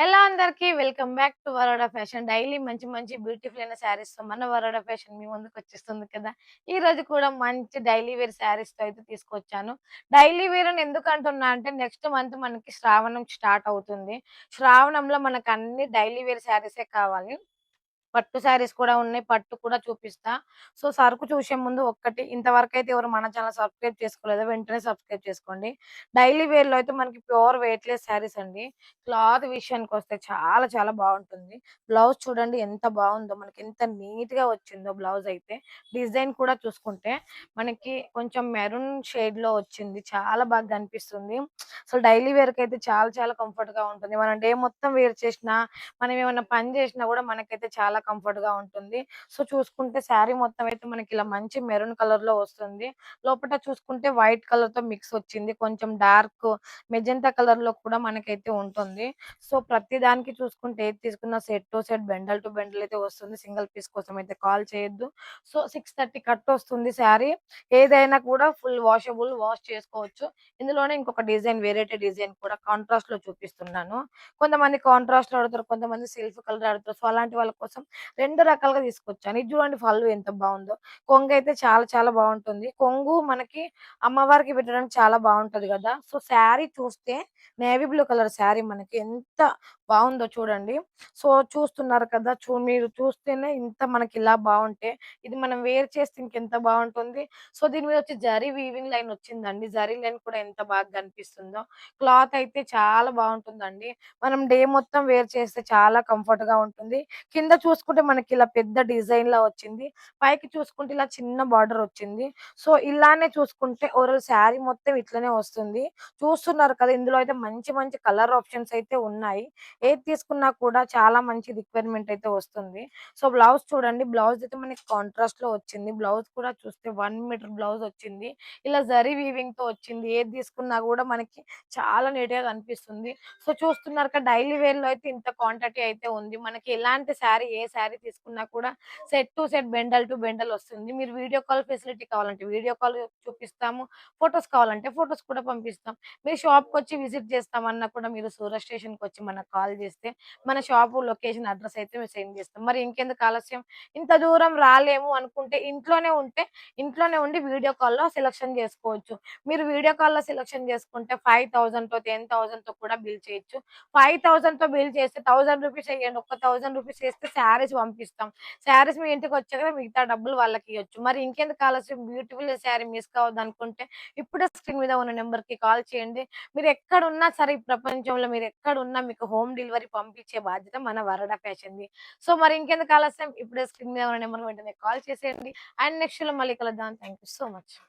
Hello అందరికి welcome back to Varoda fashion. Daily మంచి మంచి బ్యూటిఫుల్ అయిన శారీస్ తో మన వరోడా ఫ్యాషన్ మీ ముందుకు వచ్చేస్తుంది కదా. ఈ రోజు కూడా మంచి డైలీ వేర్ శారీస్ తో అయితే తీసుకొచ్చాను. డైలీ వేర్ అని ఎందుకు అంటున్నా అంటే నెక్స్ట్ మంత్ మనకి శ్రావణం స్టార్ట్ అవుతుంది. శ్రావణంలో మనకు అన్ని డైలీ వేర్ శారీసే కావాలి. పట్టు శారీస్ కూడా ఉన్నాయి. పట్టు కూడా చూపిస్తా. సో, సరుకు చూసే ముందు ఒక్కటి ఇంతవరకైతే ఎవరు మన ఛానెల్ సబ్స్క్రైబ్ చేసుకోలేదో వెంటనే సబ్స్క్రైబ్ చేసుకోండి. డైలీ వేర్‌లో అయితే మనకి ప్యూర్ వెయిట్‌లెస్ శారీస్ అండి. క్లాత్ విషయానికొస్తే చాలా చాలా బావుంటుంది. బ్లౌజ్ చూడండి ఎంత బావుందో. మనకి ఎంత నీట్‌గా వచ్చిందో బ్లౌజ్ అయితే. డిజైన్ కూడా చూసుకుంటే మనకి కొంచెం మెరూన్ షేడ్‌లో వచ్చింది. చాలా బాగా కనిపిస్తుంది. అసలు డైలీ వేర్‌కైతే చాలా చాలా కంఫర్ట్‌గా ఉంటుంది. మనం డే మొత్తం వేర్ చేసినా, మనం ఏమన్నా పని చేసినా కూడా మనకైతే చాలా కంఫర్ట్‌గా ఉంటుంది. సో, చూసుకుంటే శారీ మొత్తం అయితే మనకి ఇలా మంచి మెరూన్ కలర్‌లో వస్తుంది. లోపట చూసుకుంటే వైట్ కలర్‌తో మిక్స్ వచ్చింది. కొంచెం డార్క్ మెజెంటా కలర్‌లో కూడా మనకైతే ఉంటుంది. సో, ప్రతి దానికి చూసుకుంటే ఏది తీసుకున్న set to set, bundle to bundle అయితే వస్తుంది. సింగిల్ పీస్ కోసం అయితే కాల్ చేయొద్దు. సో, 630 కట్ వస్తుంది శారీ. ఏదైనా కూడా ఫుల్ వాషబుల్, వాష్ చేసుకోవచ్చు. ఇందులోనే ఇంకొక డిజైన్ వేరైటీ డిజైన్ కూడా కాంట్రాస్ట్‌లో చూపిస్తున్నాను. కొంతమంది కాంట్రాస్ట్‌లో అడుగుతారు. కొంతమంది సెల్ఫ్ కలర్ అడుగుతారు. సో, అలాంటి వాళ్ళ కోసం 2 రకాలుగా తీసుకొచ్చాను. ఇది చూడండి పళ్ళు ఎంత బావుందో. కొంగైతే చాలా చాలా బావుంటుంది. కొంగు మనకి అమ్మవారికి పెట్టడానికి చాలా బావుంటది గదా. సో, శారీ చూస్తే నేవీ బ్లూ కలర్ శారీ మనకి ఎంత బావుందో చూడండి. సో, చూస్తున్నారు కదా. మీరు చూస్తేనే ఇంత మనకి ఇలా బావుంటే, ఇది మనం వేర్ చేస్తే ఇంకెంత బావుంటుంది. సో, దీని మీద వచ్చి జరీ వీవింగ్ లైన్ వచ్చిందండి. జరీ లైన్ కూడా ఎంత బాగా కనిపిస్తుందో. క్లాత్ అయితే చాలా బావుంటుందండి. మనం డే మొత్తం వేర్ చేస్తే చాలా కంఫర్ట్‌గా ఉంటుంది. కింద చూసుకుంటే మనకి ఇలా పెద్ద డిజైన్‌లా వచ్చింది. పైకి చూసుకుంటే ఇలా చిన్న బార్డర్ వచ్చింది. సో, ఇలానే చూసుకుంటే ఓవరాల్ శారీ మొత్తం ఇట్లనే వస్తుంది. చూస్తున్నారు కదా. ఇందులో అయితే మంచి మంచి కలర్ ఆప్షన్స్ అయితే ఉన్నాయి. ఏది తీసుకున్నా కూడా చాలా మంచి రిక్వైర్‌మెంట్ అయితే వస్తుంది. సో, బ్లౌజ్ చూడండి. బ్లౌజ్ అయితే మనకి కాంట్రాస్ట్‌లో వచ్చింది. బ్లౌజ్ కూడా చూస్తే 1 మీటర్ బ్లౌజ్ వచ్చింది. ఇలా జరీ వీవింగ్‌తో వచ్చింది. ఏది తీసుకున్నా కూడా మనకి చాలా నీట్‌గా కనిపిస్తుంది. సో, చూస్తున్నారు కదా. డైలీ వేర్‌లో అయితే ఇంత క్వాంటిటీ అయితే ఉంది. మనకి ఎలాంటి శారీ ఏ శారీ తీసుకున్నా కూడా set to set, bundle to bundle వస్తుంది. మీరు వీడియో కాల్ ఫెసిలిటీ కావాలంటే వీడియో కాల్ చూపిస్తాము. ఫోటోస్ కావాలంటే ఫోటోస్ కూడా పంపిస్తాం. మీరు షాప్‌కొచ్చి విజిట్ చేస్తామన్నా కూడా మీరు సూరత్ స్టేషన్‌కొచ్చి మనకు కాల్ చేస్తే మన షాపు లొకేషన్, అడ్రెస్ అయితే మేము సెండ్ చేస్తాం. మరి ఇంకెందుకు ఆలస్యం? ఇంత దూరం రాలేము అనుకుంటే ఇంట్లోనే ఉంటే ఇంట్లోనే ఉండి వీడియో కాల్‌లో సెలక్షన్ చేసుకోవచ్చు. మీరు వీడియో కాల్‌లో సెలక్షన్ చేసుకుంటే 5000తో, 10,000తో కూడా బిల్ చేయొచ్చు. 5000తో బిల్ చేస్తే రూ. 1000 ఎయ్యండి. ఒక్క రూ. 1000 ఏస్తే శారీస్ పంపిస్తాం. శారీస్ మీ ఇంటికొచ్చాక మిగతా డబ్బులు వాళ్ళకియొచ్చు. మరి ఇంకెందుకు ఆలస్యం? బ్యూటిఫుల్ శారీ మిస్ కావద్దనుకుంటే ఇప్పుడే స్క్రీన్ మీద ఉన్న నంబర్‌కి కాల్ చేయండి. మీరెక్కడున్నా సరే ఈ ప్రపంచంలో మీరెక్కడున్నా మీకు హోమ్ డెలివరీ పంపించే బాధ్యత మన వరడా ఫ్యాషన్‌ది. సో, మరి ఇంకెందుకు ఆలస్యం? ఇప్పుడే స్క్రీన్ మీద ఉన్న నంబర్‌కి వెంటనే కాల్ చేసేయండి. అండ్ నెక్స్ట్‌లో మళ్ళీ కలుద్దాం. Thank you so much.